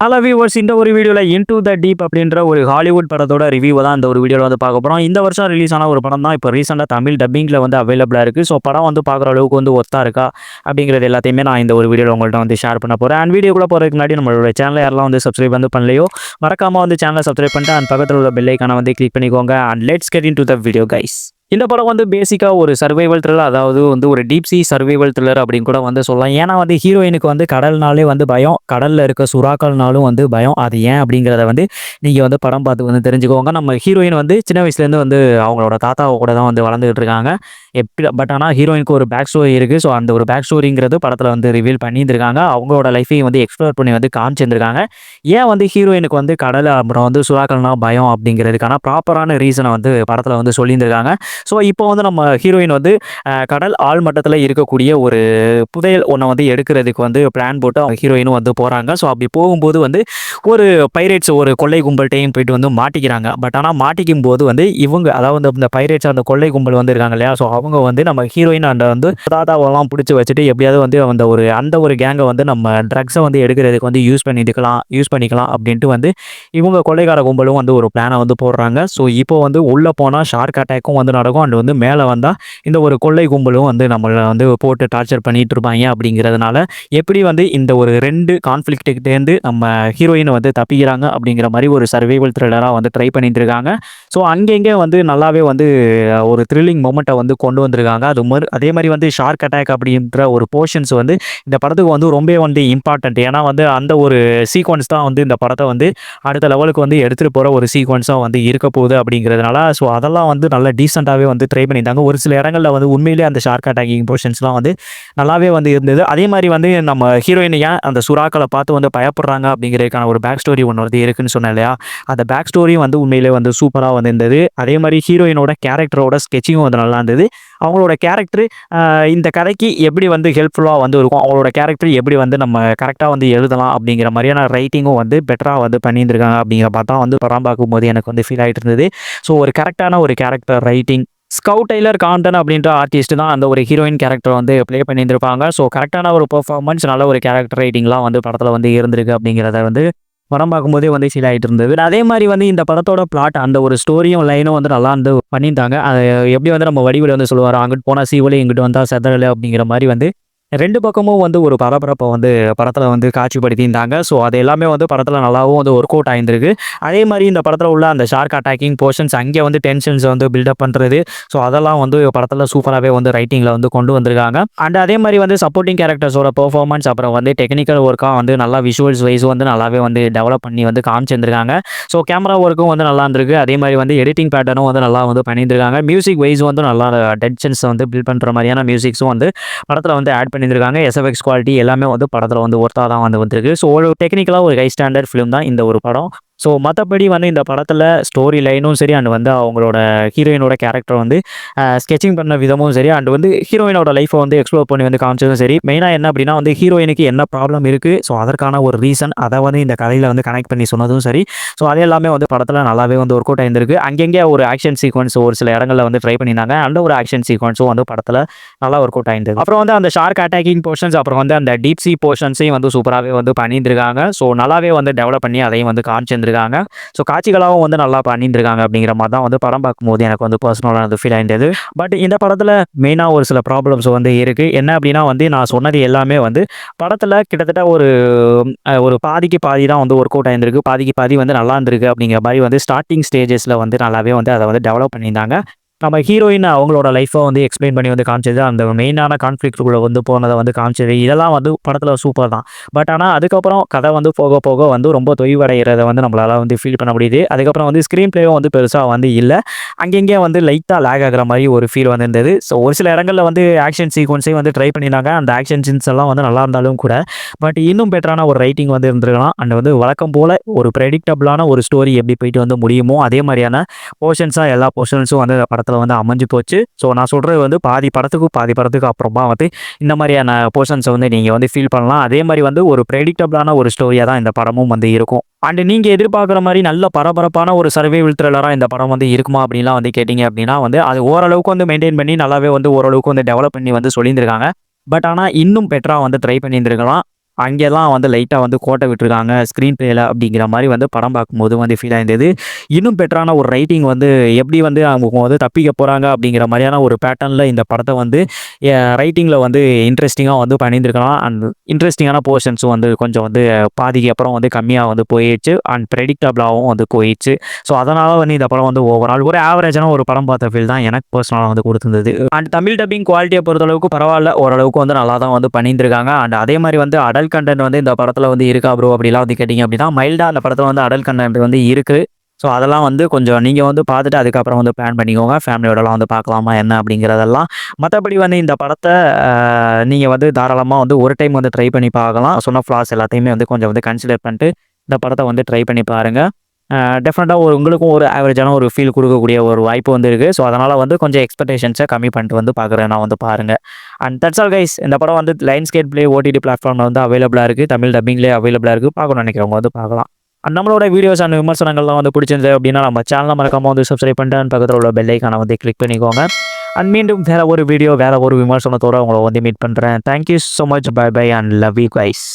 Hello viewers, இந்த ஒரு வீடியோவில் இன்டு த டீப் அப்படின்ற ஒரு ஹாலிவுட் படத்தோட ரிவ்யூ தான் இந்த ஒரு வீடியோவில் வந்து பார்க்க போகிறோம். இந்த வருஷம் ரிலீஸ் ஆன ஒரு படம் தான் இப்போ ரீசெண்டாக தமிழ் டப்பிங்கில் வந்து அவைலபிளாக இருக்குது. ஸோ படம் வந்து பார்க்குற அளவுக்கு வந்து ஒர்த்தா இருக்கா அப்படிங்கிறது எல்லாத்தையுமே நான் இந்த ஒரு வீடியோவில் உங்கள்கிட்ட வந்து ஷேர் பண்ண போகிறேன். அண்ட் வீடியோக்குள்ளே போகிறதுக்கு முன்னாடி நம்மளோட சேனலை யாரெல்லாம் வந்து சப்ஸ்கிரைப் வந்து பண்ணலையோ மறக்காமல் வந்து சேனலை சப்ஸ்கிரைப் பண்ணிட்டு அண்ட் பக்கத்தில் உள்ள பெல் ஐக்கானை வந்து கிளிக் பண்ணிக்கோங்க. And let's get into the video guys. இந்த படம் வந்து பேசிக்காக ஒரு சர்வைவல் த்ரில்லர், அதாவது வந்து ஒரு டீப் சி சர்வைவல் த்ரில்லர் அப்படின்னு கூட வந்து சொல்லலாம். ஏன்னா வந்து ஹீரோயினுக்கு வந்து கடல்னாலே வந்து பயம், கடலில் இருக்க சுறாக்கள்னாலும் வந்து பயம். அது ஏன் அப்படிங்கிறத வந்து நீங்கள் வந்து படம் பார்த்து வந்து தெரிஞ்சுக்கோங்க. நம்ம ஹீரோயின் வந்து சின்ன வயசுலேருந்து வந்து அவங்களோட தாத்தாவை கூட தான் வந்து வளர்ந்துகிட்டு இருக்காங்க. பட் ஆனால் ஹீரோயினுக்கு ஒரு பேக் ஸ்டோரி இருக்குது. ஸோ அந்த ஒரு பேக் ஸ்டோரிங்கிறது படத்தில் வந்து ரிவீல் பண்ணியிருந்திருக்காங்க. அவங்களோட லைஃப்பையும் வந்து எக்ஸ்ப்ளோர் பண்ணி வந்து காமிச்சிருந்திருக்காங்க. ஏன் வந்து ஹீரோயினுக்கு வந்து கடல் அப்புறம் வந்து சுறாக்கள்னா பயம் அப்படிங்கிறதுக்கான ப்ராப்பரான ரீசனை வந்து படத்தில் வந்து சொல்லியிருந்திருக்காங்க. ஸோ இப்போ வந்து நம்ம ஹீரோயின் வந்து கடல் ஆழ் மட்டத்தில் இருக்கக்கூடிய ஒரு புதையல் ஒன்றை வந்து எடுக்கிறதுக்கு வந்து பிளான் போட்டு அவங்க ஹீரோயினும் வந்து போகிறாங்க. ஸோ அப்படி போகும்போது வந்து ஒரு பைரேட்ஸ், ஒரு கொள்ளை கும்பல்கிட்டையும் போயிட்டு வந்து மாட்டிக்கிறாங்க. பட் ஆனால் மாட்டிக்கும் போது வந்து இவங்க, அதாவது இந்த பைரேட்ஸ், அந்த கொள்ளை கும்பல் வந்து இருக்காங்க இல்லையா, ஸோ அவங்க வந்து நம்ம ஹீரோயின் அந்த வந்து தாத்தாவெல்லாம் பிடிச்சி வச்சுட்டு எப்படியாவது வந்து அந்த ஒரு கேங்கை வந்து நம்ம ட்ரக்ஸை வந்து எடுக்கிறதுக்கு வந்து யூஸ் பண்ணிக்கலாம் அப்படின்ட்டு வந்து இவங்க கொள்ளைக்கார கும்பலும் வந்து ஒரு பிளானை வந்து போடுறாங்க. ஸோ இப்போ வந்து உள்ளே போனால் ஷார்க் அட்டாக்கும் வந்து நடக்கும். அண்ட் வந்து மேலே வந்தால் இந்த ஒரு கொள்ளை கும்பலும் வந்து நம்மளை வந்து போட்டு டார்ச்சர் பண்ணிட்டு இருப்பாங்க. அப்படிங்கிறதுனால எப்படி வந்து இந்த ஒரு 2 கான்ஃப்ளிக்ட்டுக்கிட்டேருந்து நம்ம ஹீரோயினை வந்து தப்பிக்கிறாங்க அப்படிங்கிற மாதிரி ஒரு சர்வைவல் த்ரில்லராக வந்து ட்ரை பண்ணிட்டு இருக்காங்க. ஸோ அங்கங்கே வந்து நல்லாவே வந்து ஒரு த்ரில்லிங் மொமெண்ட்டை வந்து கொண்டு வந்திருக்காங்க. அதே மாதிரி வந்து ஷார்க் அட்டாக் அப்படின்ற ஒரு போர்ஷன்ஸ் வந்து இந்த படத்துக்கு வந்து ரொம்ப வந்து இம்பார்ட்டன்ட். ஏன்னா வந்து அந்த ஒரு சீக்வன்ஸ் தான் வந்து இந்த படத்தை வந்து அடுத்த லெவலுக்கு வந்து எடுத்துகிட்டு போகிற ஒரு சீக்வன்ஸாக வந்து இருக்க போகுது அப்படிங்கிறதுனால ஸோ அதெல்லாம் வந்து நல்ல டீசெண்டாகவே வந்து ட்ரை பண்ணியிருந்தாங்க. ஒரு சில இடங்களில் வந்து உண்மையிலே அந்த ஷார்க் அட்டாக்கிங் போர்ஷன்ஸ்லாம் வந்து நல்லாவே வந்து இருந்தது. அதே மாதிரி வந்து நம்ம ஹீரோயின் ஏன் அந்த சுறாக்களை பார்த்து வந்து பயப்படுறாங்க அப்படிங்கிறதுக்கான ஒரு பேக் ஸ்டோரி ஒன்று வந்து இருக்குன்னு சொன்னேன் இல்லையா, அந்த பேக் ஸ்டோரியும் வந்து உண்மையிலே வந்து சூப்பராக வந்து இருந்தது. அதே மாதிரி ஹீரோயினோட கேரக்டரோட ஸ்கெட்சிங்கும் வந்து நல்லா இருந்தது. அவங்களோட கேரக்டர் இந்த கதைக்கு எப்படி வந்து ஹெல்ப்ஃபுல்லாக வந்து இருக்கும், அவங்களோட கேரக்டர் எப்படி வந்து நம்ம கரெக்டாக வந்து எழுதலாம் அப்படிங்கிற மாதிரியான ரைட்டிங்கும் வந்து பெட்டராக வந்து பண்ணியிருந்திருக்காங்க. அப்படிங்கிற பார்த்தா வந்து படம் பார்க்கும்போது எனக்கு வந்து ஃபீல் ஆகிட்டு இருந்தது. ஸோ ஒரு கரெக்டான ஒரு character writing, Scout Taylor Compton அப்படின்ற ஆர்டிஸ்ட் தான் அந்த ஒரு ஹீரோயின் கேரக்டர் வந்து ப்ளே பண்ணியிருந்திருப்பாங்க. ஸோ கரெக்டான ஒரு பெர்ஃபார்மன்ஸ், நல்ல ஒரு கேரக்டர் ரைட்டிங்லாம் வந்து படத்தில் வந்து இருந்திருக்கு அப்படிங்கிறத வந்து படம் பார்க்கும்போதே வந்து ஃபீல் ஆகிட்டு இருந்தது. அதே மாதிரி வந்து இந்த படத்தோட பிளாட், அந்த ஒரு ஸ்டோரியும் லைனும் வந்து நல்லா வந்து பண்ணியிருந்தாங்க. அதை எப்படி வந்து நம்ம வடிவில் வந்து சொல்லுவார், அங்கிட்டு போனால் சீவலி இங்கிட்டு வந்தால் செதறலை அப்படிங்கிற மாதிரி வந்து 2 பக்கமும் வந்து ஒரு பரபரப்பை வந்து படத்தில் வந்து காட்சிப்படுத்தியிருந்தாங்க. ஸோ அது எல்லாமே வந்து படத்தில் நல்லாவும் வந்து ஒர்க் அவுட் ஆயிருந்திருக்கு. அதே மாதிரி இந்த படத்தில் உள்ள அந்த ஷார்க் அட்டாக்கிங் போர்ஷன்ஸ், அங்கே வந்து டென்ஷன்ஸை வந்து பில்டப் பண்ணுறது, ஸோ அதெல்லாம் வந்து படத்தில் சூப்பராகவே வந்து ரைட்டிங்கில் வந்து கொண்டு வந்திருக்காங்க. அண்ட் அதே மாதிரி வந்து சப்போர்ட்டிங் கேரக்டர்ஸோட பெர்ஃபார்மன்ஸ், அப்புறம் வந்து டெக்னிக்கல் ஒர்க்காக வந்து நல்லா விஷுவல்ஸ் வைஸ் வந்து நல்லாவே வந்து டெவலப் பண்ணி வந்து காமிச்சிருந்திருக்காங்க. ஸோ கேமரா ஒர்க்கும் வந்து நல்லா இருந்திருக்கு. அதே மாதிரி வந்து எடிட்டிங் பேட்டர்னும் வந்து நல்லா வந்து பண்ணியிருந்திருக்காங்க. மியூசிக் வைஸ் வந்து நல்லா டென்ஷன்ஸை வந்து பில்ட் பண்ணுற மாதிரியான மியூசிக்ஸும் வந்து படத்தில் வந்து ஆட் பண்ணியிருக்காங்க. எஸ்எஃப்எக்ஸ் குவாலிட்டி எல்லாமே வந்து படத்தில் வந்து ஒர்த்தாக தான் வந்து வந்திருக்கு. ஸோ ஒரு டெக்னிக்கலாக ஒரு ஹை ஸ்டாண்டர்ட் ஃபிலிம் தான் இந்த ஒரு படம். ஸோ மற்றபடி வந்து இந்த படத்தில் ஸ்டோரி லைனும் சரி, அண்ட் வந்து அவங்களோட ஹீரோயினோட கேரக்டர் வந்து ஸ்கெச்சிங் பண்ண விதமும் சரி, அண்ட் வந்து ஹீரோயினோட லைஃப்பை வந்து எக்ஸ்ப்ளோர் பண்ணி வந்து காமிச்சதும் சரி. மெயினாக என்ன அப்படின்னா வந்து ஹீரோயினுக்கு என்ன ப்ராப்ளம் இருக்குது, ஸோ அதற்கான ஒரு ரீசன் அதை வந்து இந்த கதையில் வந்து கனெக்ட் பண்ணி சொன்னதும் சரி. ஸோ அது எல்லாமே வந்து படத்தில் நல்லாவே வந்து ஒர்க் அவுட் ஆயிருந்திருக்கு. அங்கங்கே ஒரு ஆக்ஷன் சீக்வன்ஸ் ஒரு சில இடங்களில் வந்து ட்ரை பண்ணியிருந்தாங்க. அந்த ஒரு ஆக்ஷன் சீக்வன்ஸும் வந்து படத்தில் நல்லா ஒர்க் அவுட் ஆயிருந்தது. அப்புறம் வந்து அந்த ஷார்க் அட்டாக்கிங் போர்ஷன்ஸ், அப்புறம் வந்து அந்த டீப் சி போர்ஷன்ஸையும் வந்து சூப்பராகவே வந்து பண்ணியிருந்திருக்காங்க. ஸோ நல்லாவே வந்து டெவலப் பண்ணி அதையும் வந்து காமிச்சிருந்திருக்காங்க. ஸோ காட்சிகளாகவும் வந்து நல்லா பண்ணியிருந்திருக்காங்க. அப்படிங்கிற மாதிரி தான் வந்து படம் பார்க்கும்போது எனக்கு வந்து பர்சனலாக அது ஃபீல் ஆயிருந்தது. பட் இந்த படத்தில் மெயினாக ஒரு சில ப்ராப்ளம்ஸ் வந்து இருக்குது. என்ன அப்படின்னா வந்து நான் சொன்னது எல்லாமே வந்து படத்தில் கிட்டத்தட்ட ஒரு பாதிக்கு பாதி தான் வந்து ஒர்க் அவுட் ஆயிருந்திருக்கு. பாதிக்கு பாதி வந்து நல்லா இருந்திருக்கு. அப்படிங்கிற மாதிரி வந்து ஸ்டார்டிங் ஸ்டேஜஸில் வந்து நல்லாவே வந்து அதை வந்து டெவலப் பண்ணியிருந்தாங்க. நம்ம ஹீரோயின் அவங்களோட லைஃப்பை வந்து எக்ஸ்பிளைன் பண்ணி வந்து காமிச்சது, அந்த மெயினான கான்ஃப்ளிக்ட்டுக்குள்ளே வந்து போனதை வந்து காமிச்சது, இதெல்லாம் வந்து படத்தில் சூப்பர் தான். பட் ஆனால் அதுக்கப்புறம் கதை வந்து போக போக வந்து ரொம்ப தொய்வடைகிறத வந்து நம்மளால் வந்து ஃபீல் பண்ண முடியுது. அதுக்கப்புறம் வந்து ஸ்க்ரீன் பிளேவும் வந்து பெருசாக வந்து இல்லை. அங்கங்கே வந்து லைட்டாக லேக் ஆகிற மாதிரி ஒரு ஃபீல் வந்து இருந்தது. ஸோ ஒரு சில இடங்களில் வந்து ஆக்ஷன் சீக்வன்ஸையும் வந்து ட்ரை பண்ணியிருந்தாங்க. அந்த ஆக்ஷன் சீன்ஸ் எல்லாம் வந்து நல்லா இருந்தாலும் கூட பட் இன்னும் பெட்டரான ஒரு ரைட்டிங் வந்து இருந்திருக்கலாம். அண்ட் வந்து வழக்கம் போல் ஒரு ப்ரெடிக்டபிளான ஒரு ஸ்டோரி எப்படி போயிட்டு வந்து முடியுமோ அதே மாதிரியான போர்ஷன்ஸாக எல்லா போர்ஷன்ஸும் வந்து படத்தில் வந்து அமைஞ்சு போச்சு. ஸோ நான் சொல்கிறது வந்து பாதி படத்துக்கு அப்புறமா வந்து இந்த மாதிரியான போர்ஷன்ஸை வந்து நீங்கள் வந்து ஃபீல் பண்ணலாம். அதே மாதிரி வந்து ஒரு ப்ரெடிக்டபிளான ஒரு ஸ்டோரியாக தான் இந்த படமும் வந்து இருக்கும். அண்ட் நீங்கள் எதிர்பார்க்குற மாதிரி நல்ல பரபரப்பான ஒரு சர்வைவல் த்ரில்லராக இந்த படம் வந்து இருக்குமா அப்படின்லாம் வந்து கேட்டிங்க அப்படின்னா வந்து அது ஓரளவுக்கு வந்து மெயின்டைன் பண்ணி நல்லாவே வந்து ஓரளவுக்கு வந்து டெவலப் பண்ணி வந்து சொல்லியிருந்திருக்காங்க. பட் ஆனால் இன்னும் பெட்டராக வந்து ட்ரை பண்ணியிருந்திருக்கலாம். அங்கெல்லாம் வந்து லைட்டா வந்து கோட்ட விட்டுருக்காங்க ஸ்க்ரீன் பிளேல அப்படிங்கிற மாரி வந்து படம் பார்க்கும்போது வந்து ஃபீல் ஆயிருந்தது. இன்னும் பெட்டரான ஒரு ரைட்டிங் வந்து எப்படி வந்து அவங்க வந்து தப்பிக்க போறாங்க அப்படிங்கிற மாரியான ஒரு பேட்டர்ன்ல இந்த படத்த வந்து ரைட்டிங்ல வந்து இன்ட்ரெஸ்டிங்கா வந்து பண்ணியிருந்திருக்கலாம். அண்ட் இன்ட்ரெஸ்டிங்கான போர்ஷன்ஸும் வந்து கொஞ்சம் வந்து பாதிக்கு அப்புறம் வந்து கம்மியா வந்து போயிருச்சு. அண்ட் பிரெடிக்டபிளாவும் வந்து போயிருச்சு. ஸோ அதனால வந்து இந்த படம் வந்து ஓவரால் ஒரு ஆவரேஜான ஒரு படம் பார்த்த ஃபீல் தான் எனக்கு பர்சனலா வந்து குடுத்திருந்தது. அண்ட் தமிழ் டப்பிங் குவாலிட்டிய பொறுத்தளவுக்கு பரவால்ல. ஓரளவுக்கு வந்து நல்லா தான் வந்து பண்ணியிருந்திருக்காங்க. அண்ட் அதே மாரி வந்து அடல்ட் கன்டென்ட் வந்து இந்த படத்துல வந்து இருக்கா ப்ரோ அப்படிலாம் வந்து கேட்டீங்க அப்படின்னா, மைல்டா அந்த படத்துல வந்து அடல்ட் கன்டென்ட் வந்து இருக்கு. ஸோ அதெல்லாம் வந்து கொஞ்சம் நீங்க வந்து பார்த்துட்டு அதுக்கப்புறம் வந்து பிளான் பண்ணிக்கோங்க. ஃபேமிலியோடலாம் வந்து பார்க்கலாமா என்ன அப்படிங்கிறதெல்லாம். மத்தபடி வந்து இந்த படத்த நீங்க வந்து தாராளமா வந்து ஒரு டைம் வந்து ட்ரை பண்ணி பார்க்கலாம். சொன்ன ஃப்ளாஸ் எல்லாத்தையுமே வந்து கொஞ்சம் வந்து கன்சிடர் பண்ணிட்டு இந்த படத்த வந்து ட்ரை பண்ணி பாருங்க. டெஃபினட்டா ஒரு உங்களுக்கும் ஒரு ஆவரேஜான ஒரு ஃபீல் குடுக்கக்கூடிய ஒரு வாய்ப்பு வந்து இருக்கு. ஸோ அதனால வந்து கொஞ்சம் எக்ஸ்பெக்டேஷன்ஸ கம்மி பண்ணிட்டு வந்து பார்க்குறேன்னா வந்து பாருங்க. And that's all guys. இந்த படம் வந்து லைன்ஸ்கேட் ப்ளே ஓடிடி பிளாட்ஃபார்ம்ல வந்து அவைலபிளா இருக்கு. தமிழ் டப்பிங்லேயே அவைலபிளா இருக்கு. பார்க்கணும்னு நினைக்கிறவங்க வந்து பார்க்கலாம். அண்ட் நம்மளோட வீடியோஸ் அண்ட் விமர்சனங்கள்லாம் வந்து பிடிச்சிருந்தது அப்படின்னா நம்ம சேனலை மறக்காம வந்து சப்ஸ்கிரைப் பண்ணிட்டு and பக்கத்துல உள்ள பெல் ஐகானை வந்து கிளிக் பண்ணிக்கோங்க. அண்ட் மீண்டும் வேற ஒரு வீடியோ வேற ஒரு விமர்சனத்தோட உங்களை வந்து மீட் பண்றேன். Thank you so much. Bye bye and love you guys.